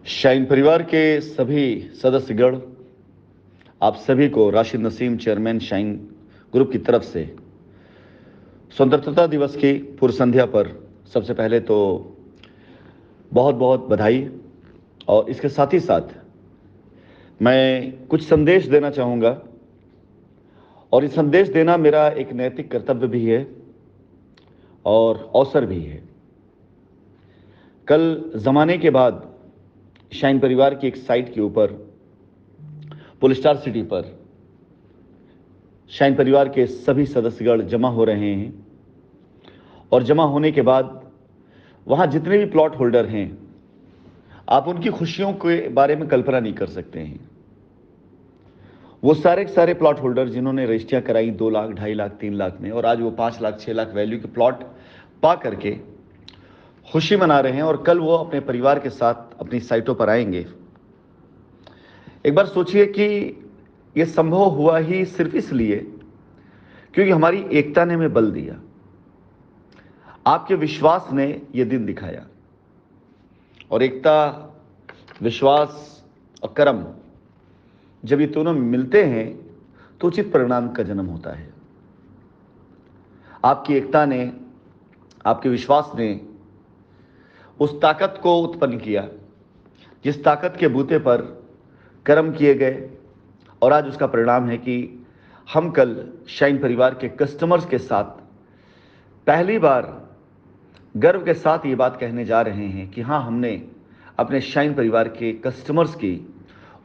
Shine परिवार के सभी सदस्यगण, आप सभी को Rashid Naseem chairman shine group की तरफ से स्वतंत्रता दिवस की पूर्व संध्या पर सबसे पहले तो बहुत बहुत बधाई। और इसके साथ ही साथ मैं कुछ संदेश देना चाहूँगा, और ये संदेश देना मेरा एक नैतिक कर्तव्य भी है और अवसर भी है। कल ज़माने के बाद शाइन परिवार की एक साइट के ऊपर पुलस्टार सिटी पर शाइन परिवार के सभी सदस्यगण जमा हो रहे हैं, और जमा होने के बाद वहाँ जितने भी प्लॉट होल्डर हैं, आप उनकी खुशियों के बारे में कल्पना नहीं कर सकते हैं। वो सारे के सारे प्लॉट होल्डर जिन्होंने रजिस्ट्रियाँ कराई 2 लाख, 2.5 लाख, 3 लाख में, और आज वो 5 लाख, 6 लाख वैल्यू के प्लॉट पा करके खुशी मना रहे हैं, और कल वो अपने परिवार के साथ अपनी साइटों पर आएंगे। एक बार सोचिए कि ये संभव हुआ ही सिर्फ इसलिए क्योंकि हमारी एकता ने हमें बल दिया, आपके विश्वास ने ये दिन दिखाया। और एकता, विश्वास और कर्म जब ये दोनों मिलते हैं तो उचित परिणाम का जन्म होता है। आपकी एकता ने, आपके विश्वास ने उस ताकत को उत्पन्न किया जिस ताकत के बूते पर कर्म किए गए, और आज उसका परिणाम है कि हम कल शाइन परिवार के कस्टमर्स के साथ पहली बार गर्व के साथ ये बात कहने जा रहे हैं कि हाँ, हमने अपने शाइन परिवार के कस्टमर्स की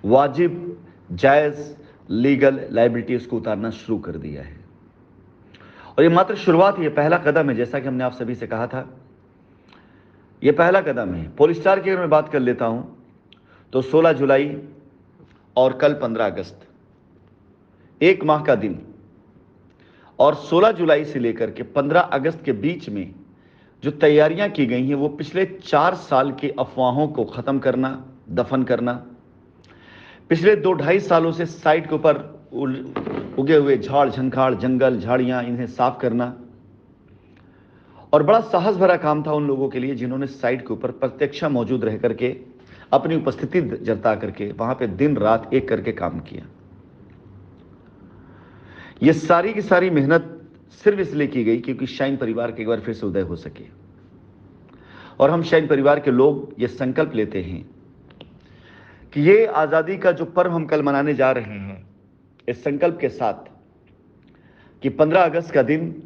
वाजिब, जायज़, लीगल लायबिलिटीज़ को उतारना शुरू कर दिया है। और ये मात्र शुरुआत, ये पहला कदम है। जैसा कि हमने आप सभी से कहा था, ये पहला कदम है। पोलिस्टार की अगर मैं बात कर लेता हूँ तो 16 जुलाई और कल 15 अगस्त, एक माह का दिन। और 16 जुलाई से लेकर के 15 अगस्त के बीच में जो तैयारियां की गई हैं, वो पिछले 4 साल के अफवाहों को ख़त्म करना, दफन करना, पिछले 2-2.5 सालों से साइट के ऊपर उगे हुए झाड़ झंखाड़, जंगल, झाड़ियां, इन्हें साफ करना। और बड़ा साहस भरा काम था उन लोगों के लिए जिन्होंने साइट के ऊपर प्रत्यक्ष मौजूद रह करके अपनी उपस्थिति जता करके वहां पे दिन रात एक करके काम किया। ये सारी की सारी मेहनत सिर्फ इसलिए की गई क्योंकि शाइन परिवार के एक बार फिर से उदय हो सके। और हम शाइन परिवार के लोग ये संकल्प लेते हैं कि ये आज़ादी का जो पर्व हम कल मनाने जा रहे हैं, इस संकल्प के साथ कि 15 अगस्त का दिन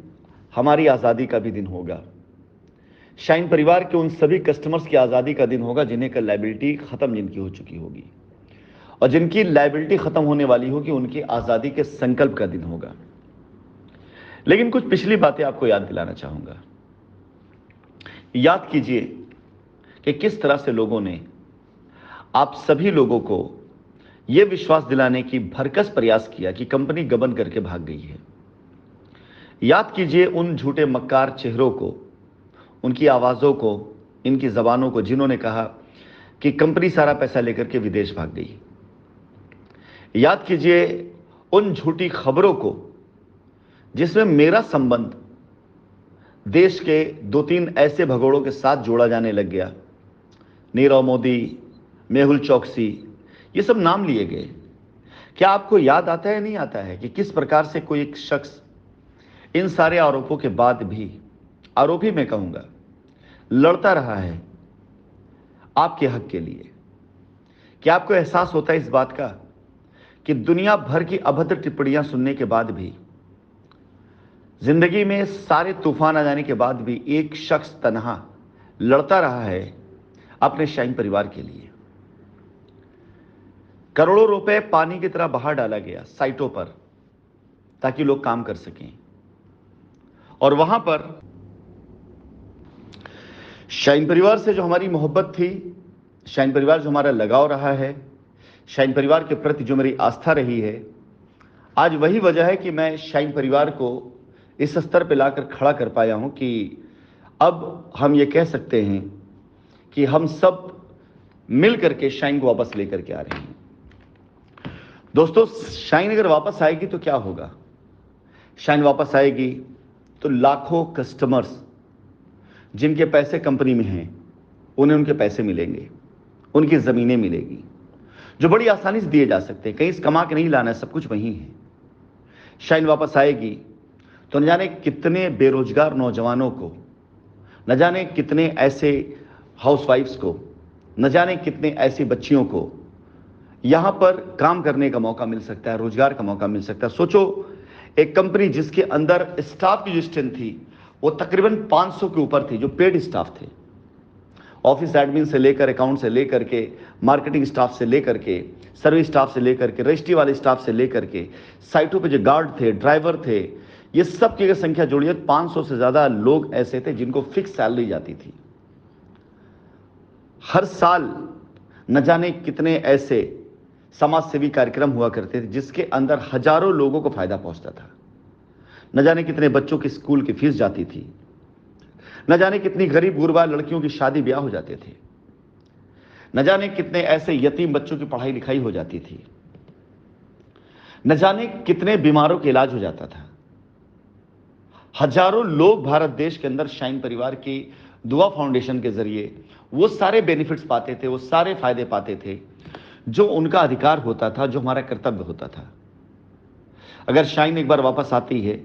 हमारी आज़ादी का भी दिन होगा, शाइन परिवार के उन सभी कस्टमर्स की आज़ादी का दिन होगा जिन्हें कल लायबिलिटी ख़त्म जिनकी हो चुकी होगी, और जिनकी लायबिलिटी ख़त्म होने वाली होगी उनकी आज़ादी के संकल्प का दिन होगा। लेकिन कुछ पिछली बातें आपको याद दिलाना चाहूँगा। याद कीजिए कि किस तरह से लोगों ने आप सभी लोगों को यह विश्वास दिलाने की भरकस प्रयास किया कि कंपनी गबन करके भाग गई है। याद कीजिए उन झूठे मक्कार चेहरों को, उनकी आवाज़ों को, इनकी ज़बानों को, जिन्होंने कहा कि कंपनी सारा पैसा लेकर के विदेश भाग गई। याद कीजिए उन झूठी खबरों को जिसमें मेरा संबंध देश के 2-3 ऐसे भगोड़ों के साथ जोड़ा जाने लग गया। नीरव मोदी, मेहुल चौकसी, ये सब नाम लिए गए। क्या आपको याद आता है, नहीं आता है कि किस प्रकार से कोई एक शख्स इन सारे आरोपों के बाद भी, आरोपी मैं कहूंगा, लड़ता रहा है आपके हक के लिए? क्या आपको एहसास होता है इस बात का कि दुनिया भर की अभद्र टिप्पणियां सुनने के बाद भी, जिंदगी में सारे तूफान आ जाने के बाद भी, एक शख्स तन्हा लड़ता रहा है अपने शाइन परिवार के लिए? करोड़ों रुपए पानी की तरह बहा डाला गया साइटों पर ताकि लोग काम कर सकें, और वहां पर शाइन परिवार से जो हमारी मोहब्बत थी, शाइन परिवार जो हमारा लगाव रहा है, शाइन परिवार के प्रति जो मेरी आस्था रही है, आज वही वजह है कि मैं शाइन परिवार को इस स्तर पर लाकर खड़ा कर पाया हूं कि अब हम ये कह सकते हैं कि हम सब मिल करके शाइन को वापस लेकर के आ रहे हैं। दोस्तों, शाइन अगर वापस आएगी तो क्या होगा? शाइन वापस आएगी तो लाखों कस्टमर्स जिनके पैसे कंपनी में हैं, उन्हें उनके पैसे मिलेंगे। उनकी ज़मीनें मिलेगी जो बड़ी आसानी से दिए जा सकते हैं, कहीं से कमा के नहीं लाना है, सब कुछ वहीं है। शाइन वापस आएगी तो न जाने कितने बेरोजगार नौजवानों को, न जाने कितने ऐसे हाउसवाइफ्स को, न जाने कितने ऐसी बच्चियों को यहां पर काम करने का मौका मिल सकता है, रोजगार का मौका मिल सकता है। सोचो, एक कंपनी जिसके अंदर स्टाफ की जो स्ट्रेंथ थी वो तकरीबन 500 के ऊपर थी, जो पेड स्टाफ थे, ऑफिस एडमिन से लेकर, अकाउंट से लेकर के, मार्केटिंग स्टाफ से लेकर के, सर्विस स्टाफ से लेकर के, रजिस्ट्री वाले स्टाफ से लेकर के, साइटों पे जो गार्ड थे, ड्राइवर थे, ये सब की अगर संख्या जोड़िए 500 से ज्यादा लोग ऐसे थे जिनको फिक्स सैलरी जाती थी। हर साल न जाने कितने ऐसे समाज सेवी कार्यक्रम हुआ करते थे जिसके अंदर हजारों लोगों को फायदा पहुंचता था। न जाने कितने बच्चों की स्कूल की फीस जाती थी, न जाने कितनी गरीब गुरबा लड़कियों की शादी ब्याह हो जाते थे, न जाने कितने ऐसे यतीम बच्चों की पढ़ाई लिखाई हो जाती थी, न जाने कितने बीमारों का इलाज हो जाता था। हजारों लोग भारत देश के अंदर शाइन परिवार की दुआ फाउंडेशन के जरिए वो सारे बेनिफिट्स पाते थे, वो सारे फायदे पाते थे जो उनका अधिकार होता था, जो हमारा कर्तव्य होता था। अगर शाइन एक बार वापस आती है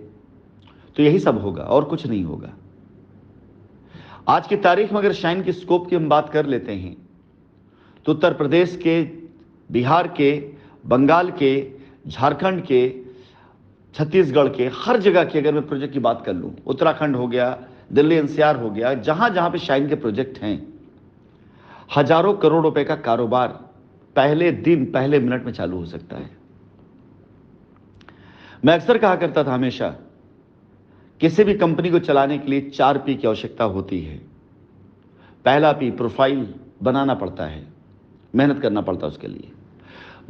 तो यही सब होगा और कुछ नहीं होगा। आज की तारीख में अगर शाइन की स्कोप की हम बात कर लेते हैं तो उत्तर प्रदेश के, बिहार के, बंगाल के, झारखंड के, छत्तीसगढ़ के, हर जगह की अगर मैं प्रोजेक्ट की बात कर लूं, उत्तराखंड हो गया, दिल्ली एनसीआर हो गया, जहां जहां पे शाइन के प्रोजेक्ट हैं, हजारों करोड़ रुपए का कारोबार पहले दिन, पहले मिनट में चालू हो सकता है। मैं अक्सर कहा करता था हमेशा, किसी भी कंपनी को चलाने के लिए 4 पी की आवश्यकता होती है। पहला पी, प्रोफाइल बनाना पड़ता है, मेहनत करना पड़ता है उसके लिए।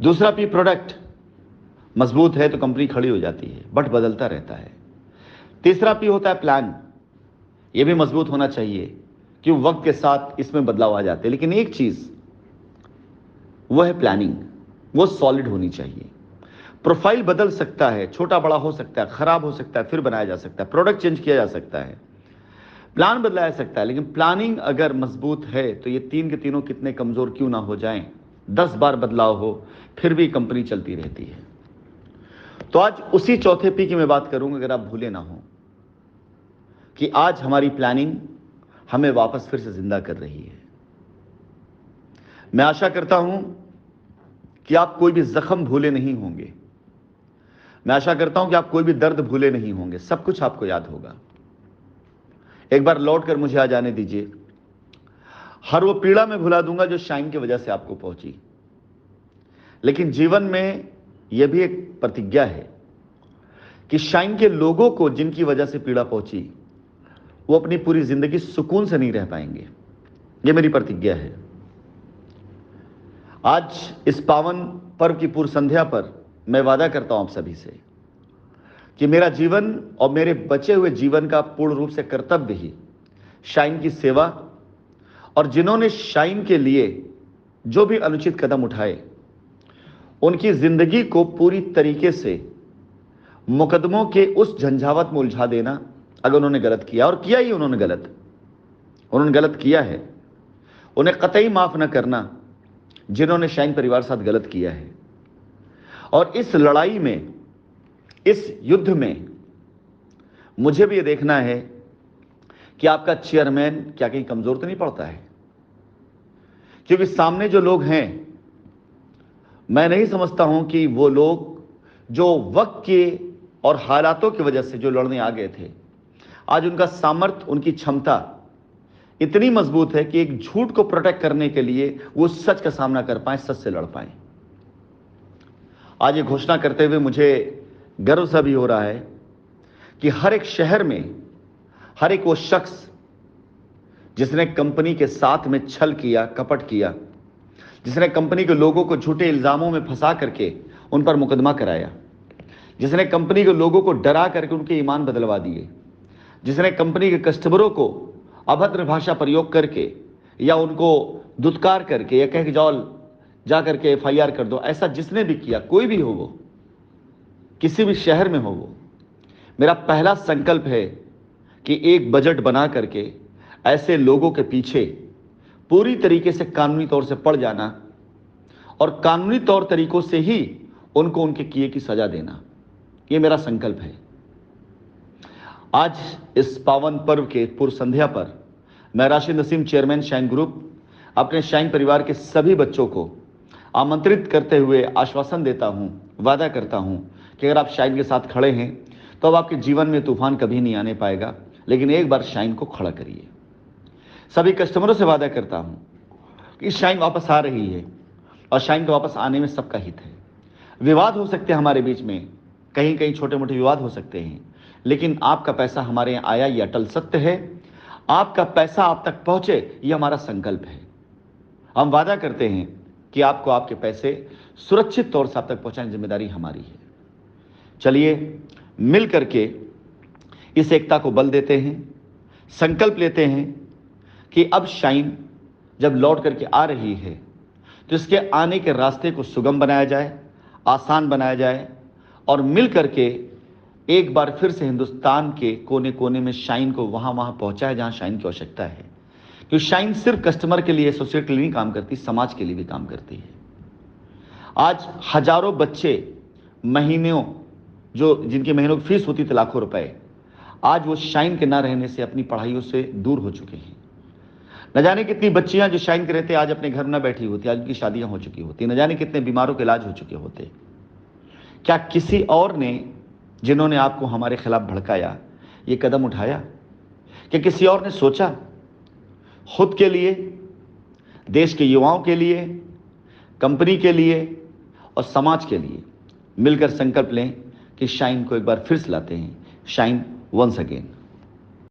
दूसरा पी, प्रोडक्ट मजबूत है तो कंपनी खड़ी हो जाती है, बट बदलता रहता है। तीसरा पी होता है प्लान, यह भी मजबूत होना चाहिए कि वक्त के साथ इसमें बदलाव आ जाते हैं, लेकिन एक चीज वह है प्लानिंग, वो सॉलिड होनी चाहिए। प्रोफाइल बदल सकता है, छोटा बड़ा हो सकता है, खराब हो सकता है, फिर बनाया जा सकता है, प्रोडक्ट चेंज किया जा सकता है, प्लान बदलाया जा सकता है, लेकिन प्लानिंग अगर मजबूत है तो ये तीन के तीनों कितने कमजोर क्यों ना हो जाएं, 10 बार बदलाव हो फिर भी कंपनी चलती रहती है। तो आज उसी चौथे पी की मैं बात करूंगा, अगर आप भूले ना हो, कि आज हमारी प्लानिंग हमें वापस फिर से जिंदा कर रही है। मैं आशा करता हूं कि आप कोई भी जख्म भूले नहीं होंगे, मैं आशा करता हूं कि आप कोई भी दर्द भूले नहीं होंगे, सब कुछ आपको याद होगा। एक बार लौट कर मुझे आ जाने दीजिए, हर वो पीड़ा मैं भुला दूंगा जो शाइन की वजह से आपको पहुंची। लेकिन जीवन में यह भी एक प्रतिज्ञा है कि शाइन के लोगों को जिनकी वजह से पीड़ा पहुंची, वो अपनी पूरी जिंदगी सुकून से नहीं रह पाएंगे। यह मेरी प्रतिज्ञा है। आज इस पावन पर्व की पूर्व संध्या पर मैं वादा करता हूं आप सभी से कि मेरा जीवन और मेरे बचे हुए जीवन का पूर्ण रूप से कर्तव्य ही शाइन की सेवा, और जिन्होंने शाइन के लिए जो भी अनुचित कदम उठाए उनकी जिंदगी को पूरी तरीके से मुकदमों के उस झंझावत में उलझा देना। अगर उन्होंने गलत किया, और किया ही उन्होंने गलत किया है, उन्हें कतई माफ न करना जिन्होंने शाइन परिवार साथ गलत किया है। और इस लड़ाई में, इस युद्ध में मुझे भी ये देखना है कि आपका चेयरमैन क्या कहीं कमजोर तो नहीं पड़ता है, क्योंकि सामने जो लोग हैं, मैं नहीं समझता हूं कि वो लोग जो वक्त के और हालातों की वजह से जो लड़ने आ गए थे, आज उनका सामर्थ्य, उनकी क्षमता इतनी मजबूत है कि एक झूठ को प्रोटेक्ट करने के लिए वो सच का सामना कर पाए, सच से लड़ पाए। आज ये घोषणा करते हुए मुझे गर्व सा भी हो रहा है कि हर एक शहर में हर एक वो शख्स जिसने कंपनी के साथ में छल किया, कपट किया, जिसने कंपनी के लोगों को झूठे इल्जामों में फंसा करके उन पर मुकदमा कराया, जिसने कंपनी के लोगों को डरा करके उनके ईमान बदलवा दिए, जिसने कंपनी के कस्टमरों को अभद्र भाषा प्रयोग करके या उनको दुत्कार करके या कह के जाओ जा करके एफआईआर कर दो, ऐसा जिसने भी किया, कोई भी हो, वो किसी भी शहर में हो, वो मेरा पहला संकल्प है कि एक बजट बना करके ऐसे लोगों के पीछे पूरी तरीके से कानूनी तौर से पड़ जाना और कानूनी तौर तरीकों से ही उनको उनके किए की सजा देना, ये मेरा संकल्प है। आज इस पावन पर्व के पूर्व संध्या पर मैं Rashid Naseem, chairman shine group, अपने शाइन परिवार के सभी बच्चों को आमंत्रित करते हुए आश्वासन देता हूं, वादा करता हूं कि अगर आप शाइन के साथ खड़े हैं तो अब आपके जीवन में तूफान कभी नहीं आने पाएगा, लेकिन एक बार शाइन को खड़ा करिए। सभी कस्टमरों से वादा करता हूं कि शाइन वापस आ रही है और शाइन के वापस आने में सबका हित है। विवाद हो सकते हैं हमारे बीच में, कहीं कहीं छोटे मोटे विवाद हो सकते हैं, लेकिन आपका पैसा हमारे यहाँ आया, ये अटल सत्य है। आपका पैसा आप तक पहुंचे, ये हमारा संकल्प है। हम वादा करते हैं कि आपको आपके पैसे सुरक्षित तौर से आप तक पहुंचाने की जिम्मेदारी हमारी है। चलिए मिल करके इस एकता को बल देते हैं, संकल्प लेते हैं कि अब शाइन जब लौट करके आ रही है तो इसके आने के रास्ते को सुगम बनाया जाए, आसान बनाया जाए और मिल करके एक बार फिर से हिंदुस्तान के कोने कोने में शाइन को वहां पहुंचाए जहां शाइन की आवश्यकता है। क्योंकि शाइन सिर्फ कस्टमर के लिए, एसोसिएट के लिए नहीं काम करती, समाज के लिए भी काम करती है। आज हजारों बच्चे महीनों जिनकी महीनों की फीस होती थी लाखों रुपए, आज वो शाइन के ना रहने से अपनी पढ़ाइयों से दूर हो चुके हैं। न जाने कितनी बच्चियां जो शाइन के रहते आज अपने घर न बैठी होती, आज उनकी शादियां हो चुकी होती, न जाने कितने बीमारों के इलाज हो चुके होते। क्या किसी और ने, जिन्होंने आपको हमारे खिलाफ भड़काया, ये कदम उठाया? क्या किसी और ने सोचा खुद के लिए, देश के युवाओं के लिए, कंपनी के लिए और समाज के लिए? मिलकर संकल्प लें कि शाइन को एक बार फिर से लाते हैं, शाइन वंस अगेन।